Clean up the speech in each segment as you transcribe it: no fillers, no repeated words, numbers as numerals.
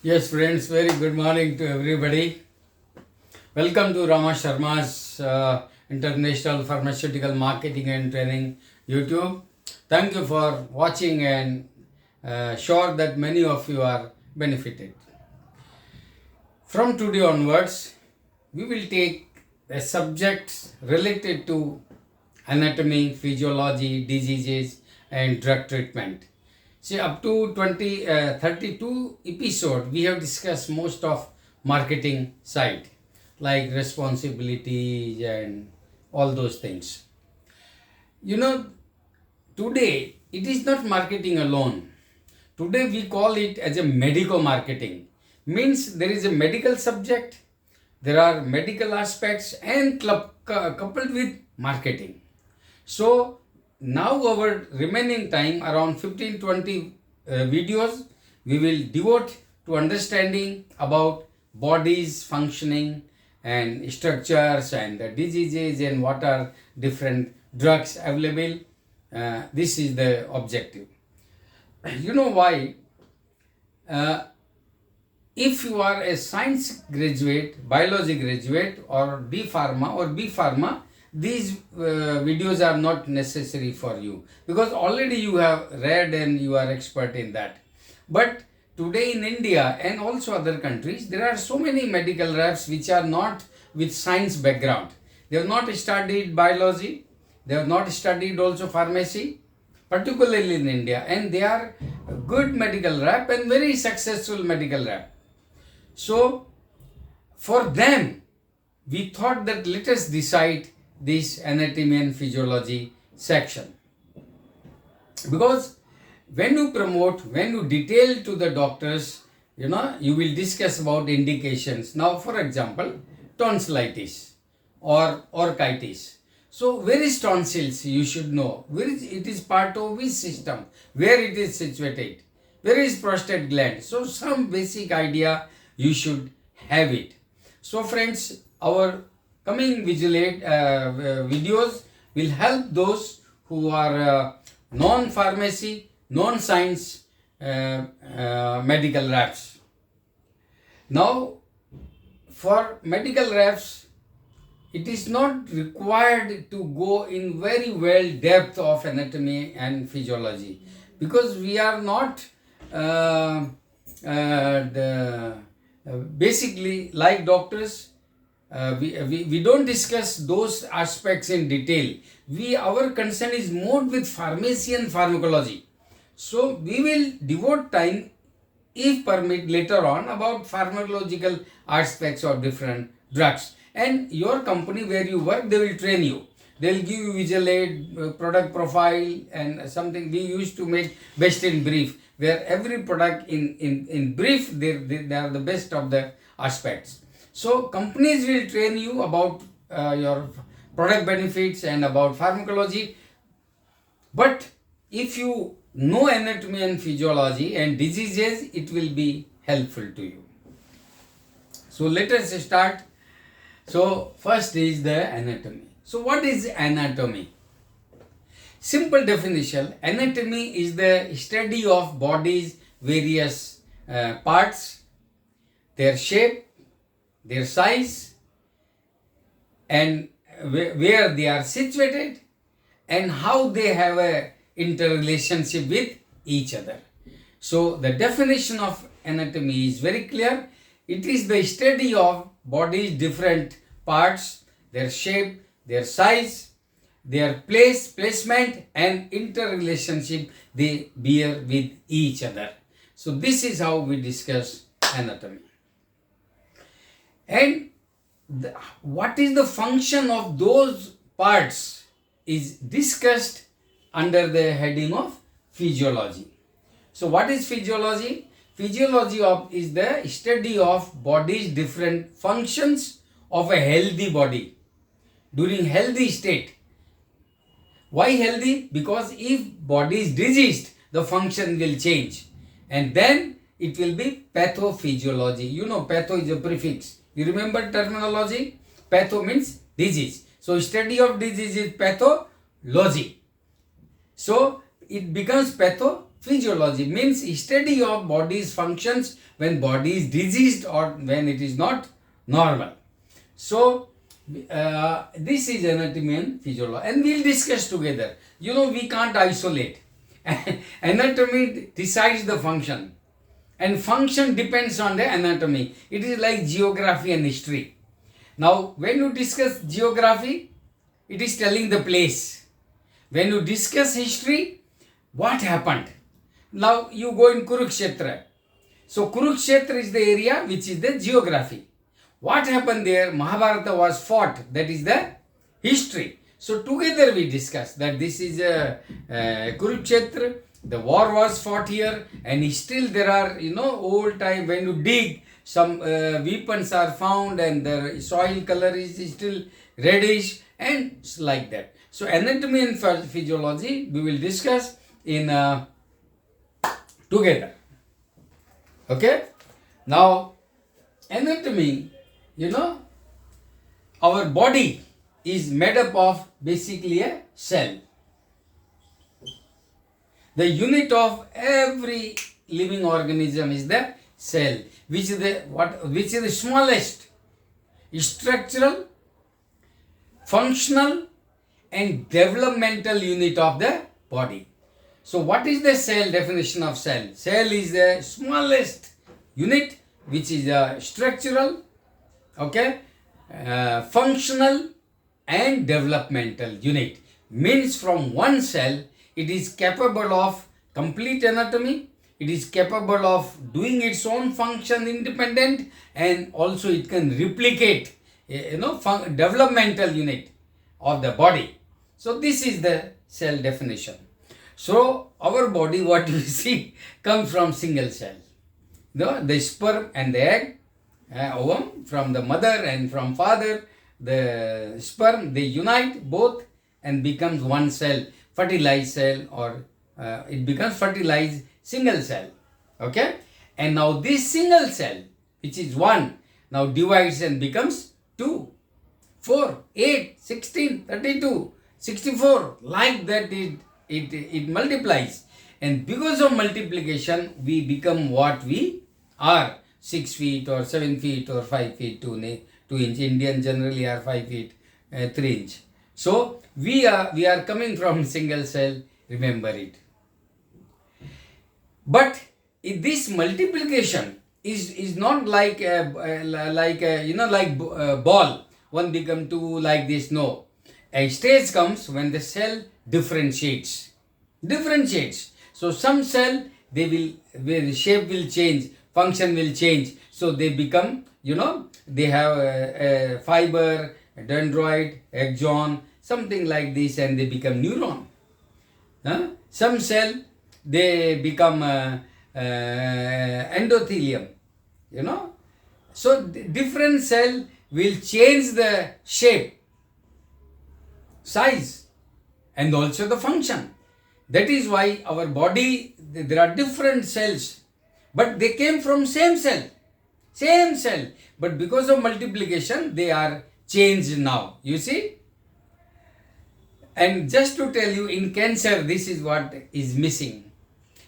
Yes, friends, very good morning to everybody. Welcome to Rama Sharma's International Pharmaceutical Marketing and Training YouTube. Thank you for watching and sure that many of you are benefited. From today onwards, we will take the subjects related to anatomy, physiology, diseases, and drug treatment. See, up to 32 episode, we have discussed most of marketing side, like responsibilities and all those things. You know, today it is not marketing alone. Today we call it as a medical marketing. Means there is a medical subject, there are medical aspects and coupled with marketing. So now our remaining time around 15-20 videos we will devote to understanding about body's functioning and structures and the diseases and what are different drugs available. This is the objective. You know why? If you are a science graduate, biology graduate or D Pharma or B Pharma, these videos are not necessary for you because already you have read and you are expert in that. But today in India and also other countries, there are so many medical reps which are not with science background. They have not studied biology, they have not studied also pharmacy, particularly in India, and they are good medical rep and very successful medical rep. So for them, we thought that let us decide this anatomy and physiology section. Because when you promote, when you detail to the doctors, you will discuss about indications. Now, for example, tonsillitis or orchitis. So, where is tonsils? You should know. It is part of which system? Where it is situated? Where is prostate gland? So, some basic idea you should have it. So, friends, our coming videos will help those who are non-pharmacy, non-science medical reps. Now, for medical reps, it is not required to go in very well depth of anatomy and physiology because we are not basically like doctors. We don't discuss those aspects in detail. Our concern is more with pharmacy and pharmacology. So we will devote time, if permit, later on about pharmacological aspects of different drugs. And your company where you work, they will train you. They will give you visual aid, product profile, and something we used to make best in brief, where every product in brief, they are the best of the aspects. So companies will train you about your product benefits and about pharmacology. But if you know anatomy and physiology and diseases, it will be helpful to you. So let us start. So first is the anatomy. So what is anatomy? Simple definition: anatomy is the study of body's various parts, their shape, their size, and where they are situated, and how they have a interrelationship with each other. So the definition of anatomy is very clear. It is the study of body's different parts, their shape, their size, their placement, and interrelationship they bear with each other. So this is how we discuss anatomy. And what is the function of those parts is discussed under the heading of physiology. So what is physiology? Physiology is the study of body's different functions of a healthy body during healthy state. Why healthy? Because if body is diseased, the function will change, and then it will be pathophysiology. Patho is a prefix. You remember terminology? Patho means disease. So study of disease is pathology. So it becomes physiology means study of body's functions when body is diseased or when it is not normal. So this is anatomy and physiology, and we'll discuss together. You know, we can't isolate. Anatomy decides the function, and function depends on the anatomy. It is like geography and history. Now, when you discuss geography, it is telling the place. When you discuss history, what happened? Now, you go in Kurukshetra. So, Kurukshetra is the area which is the geography. What happened there? Mahabharata was fought. That is the history. So, together we discuss that this is Kurukshetra. The war was fought here, and still there are, old time when you dig, some weapons are found and the soil color is still reddish and like that. So, anatomy and physiology we will discuss in together. Okay? Now, anatomy, our body is made up of basically a cell. The unit of every living organism is the cell, which is the smallest structural, functional and developmental unit of the body. So what is the cell? Definition of cell? Cell is the smallest unit which is a structural, functional and developmental unit. Means from one cell it is capable of complete anatomy, it is capable of doing its own function independent, and also it can replicate developmental unit of the body. So this is the cell definition. So our body, what we see, comes from single cell. The sperm and the egg, ovum, from the mother and from father, the sperm, they unite both and becomes one cell, fertilized cell, or it becomes fertilized single cell. Okay? And now this single cell, which is one, now divides and becomes 2, 4, 8, 16, 32, 64. Like that it multiplies. And because of multiplication, we become what we are. 6 feet or 7 feet or 5 feet 2 inch. Indians generally are 5 feet 3 inch. So we are coming from single cell. Remember it. But this multiplication is not like ball. One become 2 like this. No. A stage comes when the cell differentiates. So some cell, where the shape will change, function will change. So they become, they have a fiber, a dendroid, axon, something like this, and they become neuron. Some cell, they become endothelium, So different cell will change the shape, size, and also the function. That is why our body, there are different cells, but they came from same cell. But because of multiplication, they are changed now. You see? And just to tell you, in cancer, this is what is missing.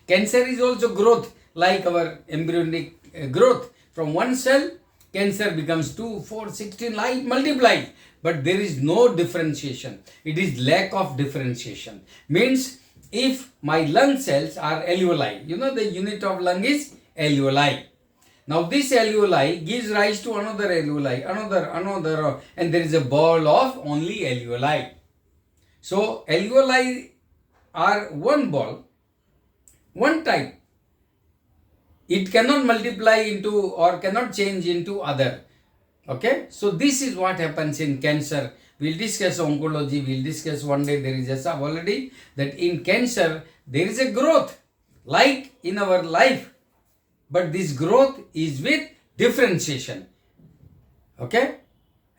Cancer is also growth, like our embryonic growth. From one cell, cancer becomes 2, 4, 16, like multiplies. But there is no differentiation. It is lack of differentiation. Means if my lung cells are alveoli, the unit of lung is alveoli. Now this alveoli gives rise to another alveoli, another, and there is a ball of only alveoli. So alveoli are one ball, one type. It cannot multiply into or cannot change into other. Okay, so this is what happens in cancer. We'll discuss oncology, we'll discuss one day. There is a sub already that in cancer there is a growth like in our life, but this growth is with differentiation. Okay,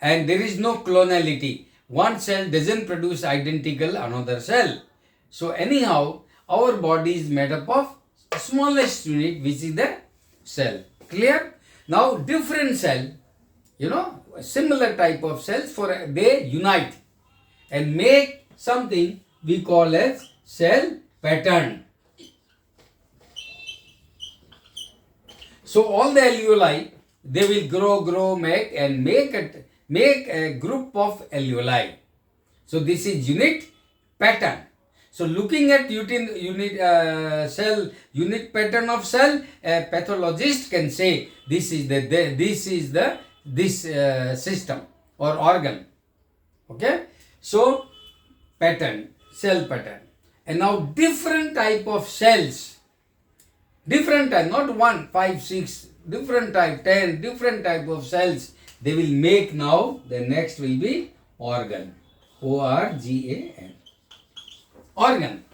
and there is no clonality. One cell doesn't produce identical another cell. So anyhow, our body is made up of smallest unit, which is the cell. Clear? Now different cell, similar type of cells, they unite and make something we call as cell pattern. So all the alveoli, they will grow, make a group of alveoli. So this is unit pattern. So looking at unit pattern of cell, a pathologist can say this is this system or organ. Okay. So pattern, cell pattern, and now different type of cells, different type, not 1, 5, 6, different type, 10, different type of cells. They will make now. The next will be organ. O-R-G-A-N. Organ.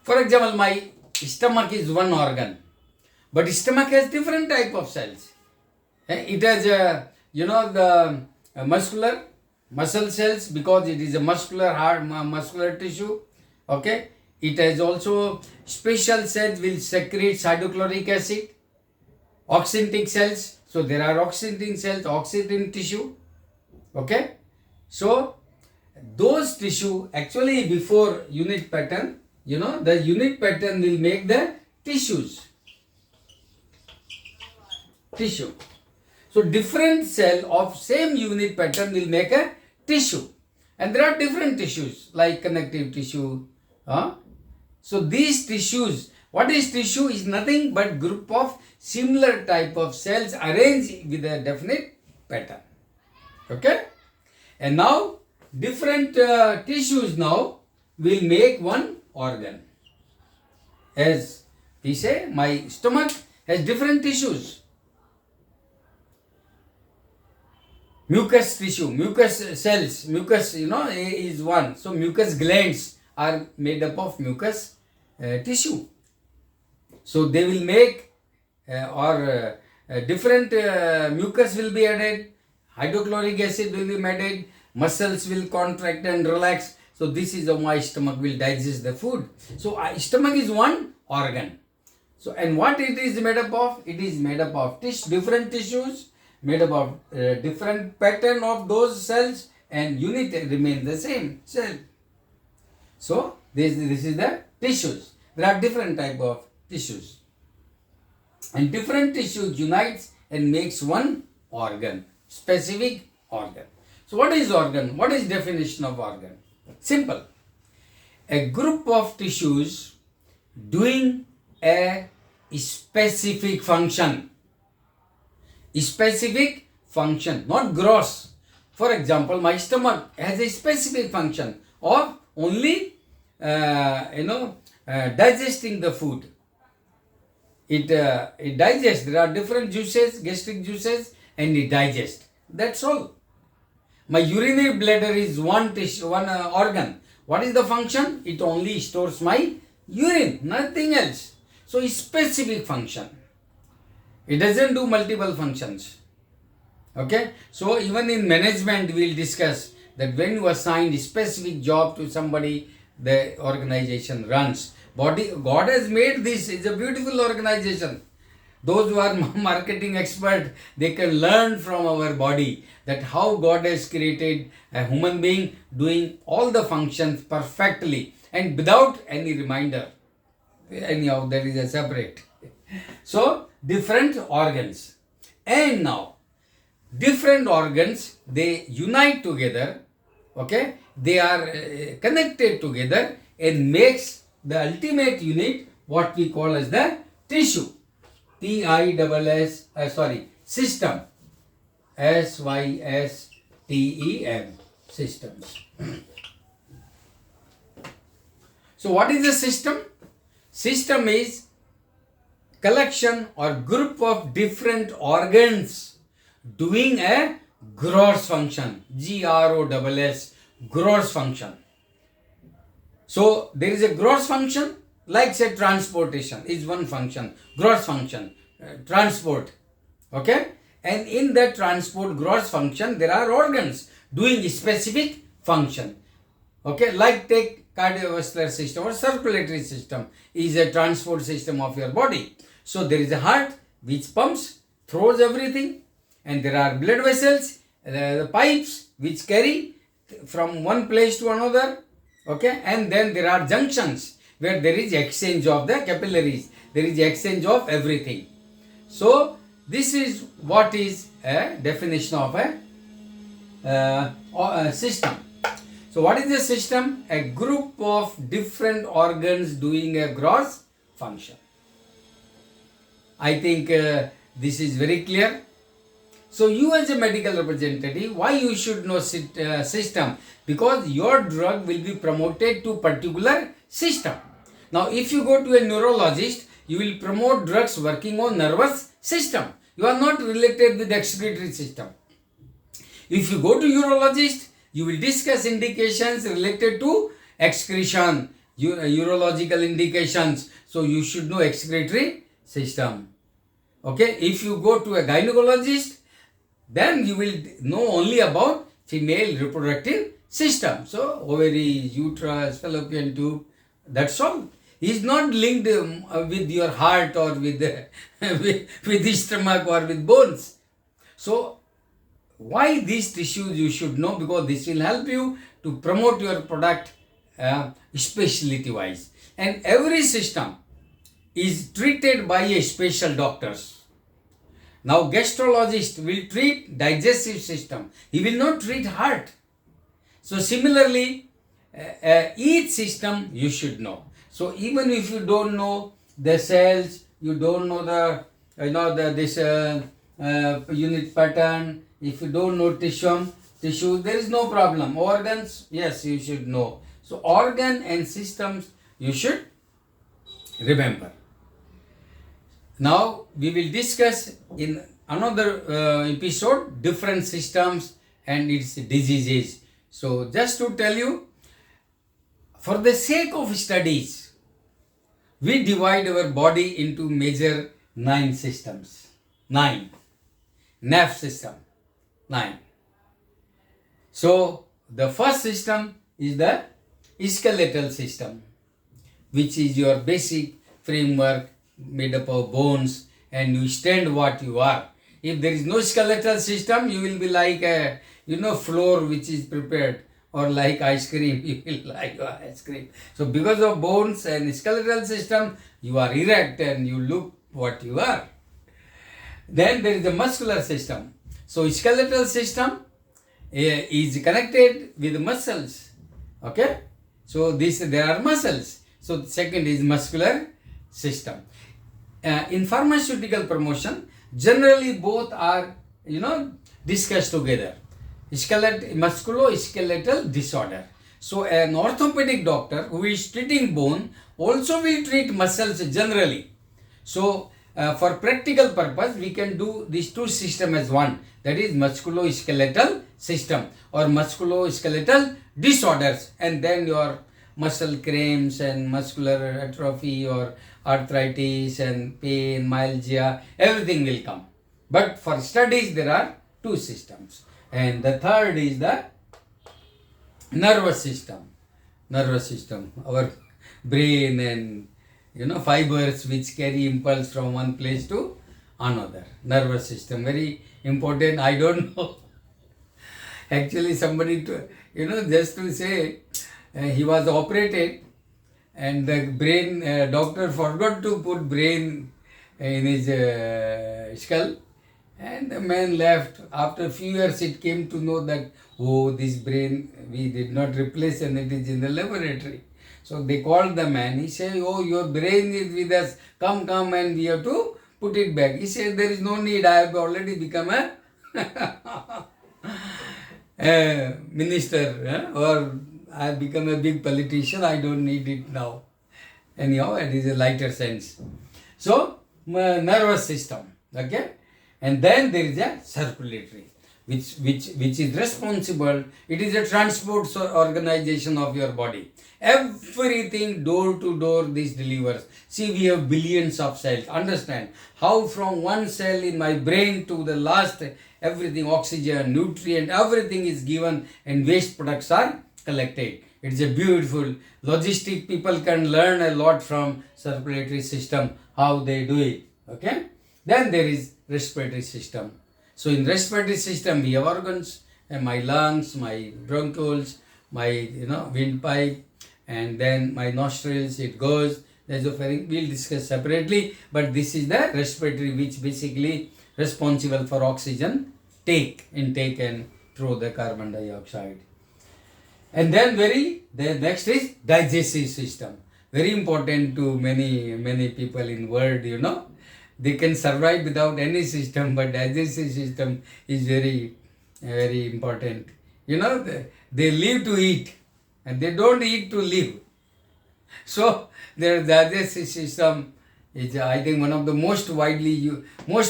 For example, my stomach is one organ, but stomach has different type of cells. It has the muscle cells, because it is a muscular tissue. Okay. It has also special cells will secrete hydrochloric acid. Oxytic cells. So there are oxytic cells, oxytic tissue. Okay. So those tissue, actually before unit pattern, the unit pattern will make the tissues. Tissue. So different cell of same unit pattern will make a tissue. And there are different tissues like connective tissue. So these tissues, what is tissue? Is nothing but group of similar type of cells arranged with a definite pattern. Okay. And now different tissues now will make one organ. As we say, my stomach has different tissues. Mucus tissue, mucus cells, mucus is one. So mucus glands are made up of mucus tissue. So they will make different mucus will be added, hydrochloric acid will be added, muscles will contract and relax. So this is how my stomach will digest the food. So stomach is one organ. So and what it is made up of? It is made up of different tissues, made up of different pattern of those cells, and unit remains the same cell. So this is the tissues. There are different type of tissues, and different tissues unites and makes one organ, specific organ. So what is organ? What is definition of organ? Simple. A group of tissues doing a specific function. Specific function, not gross. For example, my stomach has a specific function of only digesting the food. It digests. There are different juices, gastric juices, and it digests. That's all. My urinary bladder is one tissue, one organ. What is the function? It only stores my urine, nothing else. So specific function. It doesn't do multiple functions. Okay. So even in management, we will discuss that when you assign a specific job to somebody, the organization runs. God has made this. It's a beautiful organization. Those who are marketing expert, they can learn from our body that how God has created a human being doing all the functions perfectly and without any reminder. Anyhow, that is a separate. So, different organs. And now, different organs, they unite together. Okay. They are connected together and makes the ultimate unit what we call as the tissue. System. S-Y-S-T-E-M. Systems. So what is the system? System is collection or group of different organs doing a gross function. G-R-O-S-S. Gross function. So there is a gross function, like say transportation is one function, gross function, transport. Okay. And in that transport gross function, there are organs doing specific function. Okay. Like take cardiovascular system or circulatory system is a transport system of your body. So there is a heart which pumps, throws everything, and there are blood vessels, the pipes which carry from one place to another. Okay. And then there are junctions where there is exchange of the capillaries. There is exchange of everything. So this is what is a definition of a system. So what is a system? A group of different organs doing a gross function. I think this is very clear. So you as a medical representative, why you should know system? Because your drug will be promoted to particular system. Now if you go to a neurologist, you will promote drugs working on nervous system. You are not related with the excretory system. If you go to urologist, you will discuss indications related to excretion, urological indications. So you should know excretory system. Okay, if you go to a gynecologist, then you will know only about female reproductive system. So ovaries, uterus, fallopian tube, that's all. Is not linked with your heart or with the with stomach or with bones. So why these tissues you should know? Because this will help you to promote your product specialty wise. And every system is treated by a special doctors. Now gastrologist will treat digestive system. He will not treat heart. So similarly, each system you should know. So even if you don't know the cells, you don't know this unit pattern, if you don't know tissue, there is no problem. Organs, yes, you should know. So organ and systems you should remember. Now we will discuss in another episode different systems and its diseases. So just to tell you, for the sake of studies, we divide our body into major 9 systems. 9. Nerve system. 9. So the first system is the skeletal system, which is your basic framework made up of bones, and you stand what you are. If there is no skeletal system, you will be like a floor which is prepared, or like ice cream, you will like ice cream. So because of bones and skeletal system, you are erect and you look what you are. Then there is the muscular system. So skeletal system is connected with muscles. Okay. So there are muscles. So the second is muscular system. In pharmaceutical promotion, generally both are discussed together. Musculoskeletal disorder. So an orthopedic doctor who is treating bone also will treat muscles generally. So for practical purpose, we can do these two systems as one. That is musculoskeletal system or musculoskeletal disorders, and then your muscle cramps and muscular atrophy or arthritis and pain, myalgia, everything will come. But for studies, there are two systems. And the third is the nervous system. Nervous system, our brain and fibers which carry impulse from one place to another. Nervous system, very important. I don't know. Actually, somebody just to say he was operated and the brain doctor forgot to put brain in his skull. And the man left. After a few years, it came to know that, this brain we did not replace and it is in the laboratory. So they called the man. He said, your brain is with us. Come and we have to put it back. He said, there is no need. I have already become a minister or I have become a big politician. I don't need it now. Anyhow, it is a lighter sense. So, nervous system. Okay. And then there is a circulatory, which is responsible. It is a transport organization of your body. Everything door to door this delivers. See, we have billions of cells. Understand how from one cell in my brain to the last, everything, oxygen, nutrient, everything is given and waste products are collected. It's a beautiful logistic. People can learn a lot from circulatory system, how they do it. Okay. Then there is respiratory system. So in respiratory system we have organs, and my lungs, my bronchioles, my windpipe, and then my nostrils. It goes. nasopharynx we'll discuss separately, but this is the respiratory, which basically responsible for oxygen intake and through the carbon dioxide. And then the next is digestive system. Very important to many people in world, They can survive without any system, but digestive system is very important. They live to eat and they don't eat to live. So their digestive system is, I think, one of the most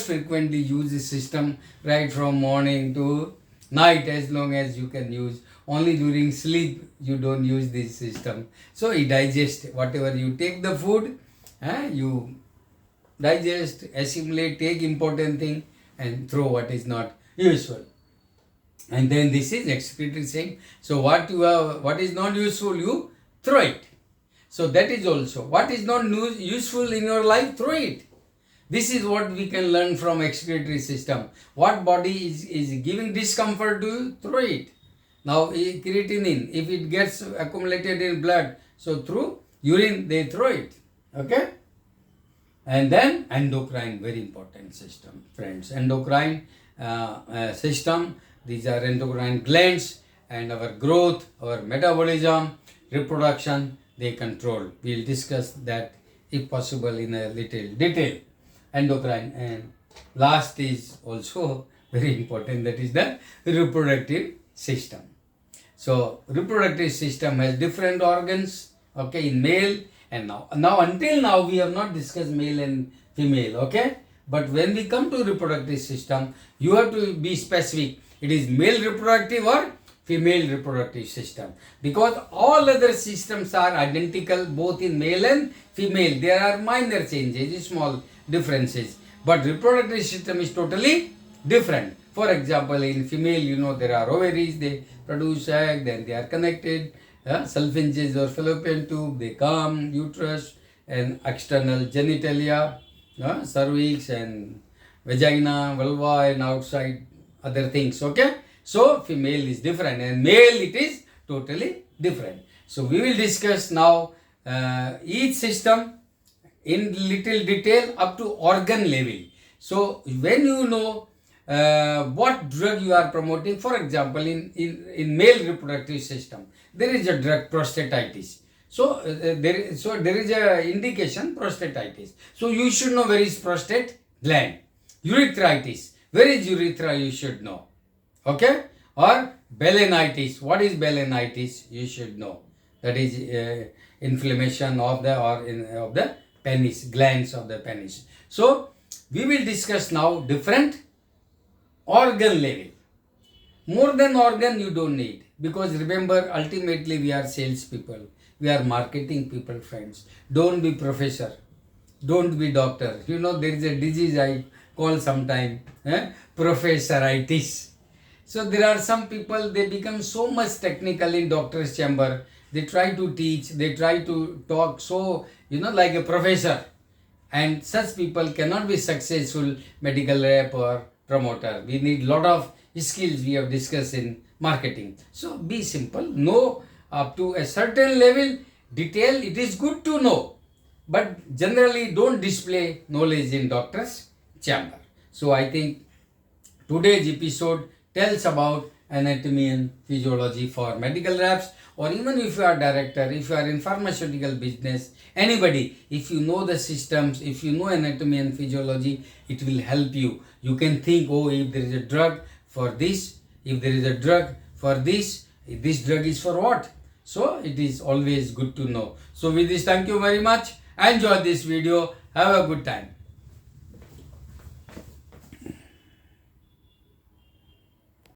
frequently used system, right from morning to night, as long as you can use. Only during sleep you don't use this system. So it digests whatever you take the food, you digest, assimilate, take important thing and throw what is not useful. And then this is excretory thing. So what is not useful, you throw it. So that is also, what is not useful in your life, throw it. This is what we can learn from excretory system. What body is giving discomfort to you, throw it. Now creatinine, if it gets accumulated in blood, so through urine they throw it. Okay? And then endocrine, very important system, friends. Endocrine system, these are endocrine glands, and our growth, our metabolism, reproduction, they control. We'll discuss that if possible in a little detail. Endocrine. And last is also very important, that is the reproductive system. So reproductive system has different organs, okay, in male and now until now we have not discussed male and female, okay, but when we come to reproductive system, you have to be specific. It is male reproductive or female reproductive system, because all other systems are identical both in male and female. There are minor changes, small differences, but reproductive system is totally different. For example, in female, there are ovaries, they produce egg, then they are connected, Sulfinges or fallopian tube, they come, uterus and external genitalia, cervix and vagina, vulva and outside other things, okay. So female is different and male it is totally different. So we will discuss now each system in little detail up to organ level. So when you know what drug you are promoting, for example, in male reproductive system, there is a drug prostatitis. So there is a indication prostatitis. So you should know where is prostate gland. Urethritis, where is urethra, you should know. Okay? Or balanitis, what is balanitis, you should know. That is inflammation of the penis, glands of the penis. So we will discuss now different organ level. More than organ you don't need, because remember, ultimately we are sales people, we are marketing people, friends. Don't be professor, don't be doctor. There is a disease I call sometime professoritis. So there are some people, they become so much technical in doctor's chamber, they try to teach, they try to talk so, like a professor, and such people cannot be successful medical rep or promoter. We need lot of skills we have discussed in marketing. So be simple, know up to a certain level. Detail, it is good to know, but generally don't display knowledge in doctor's chamber. So I think today's episode tells about anatomy and physiology for medical reps, or even if you are director, if you are in pharmaceutical business, anybody, if you know the systems, if you know anatomy and physiology, it will help you. You can think, oh, if there is a drug for this, if there is a drug for this drug is for what? So it is always good to know. So with this, thank you very much. Enjoy this video. Have a good time.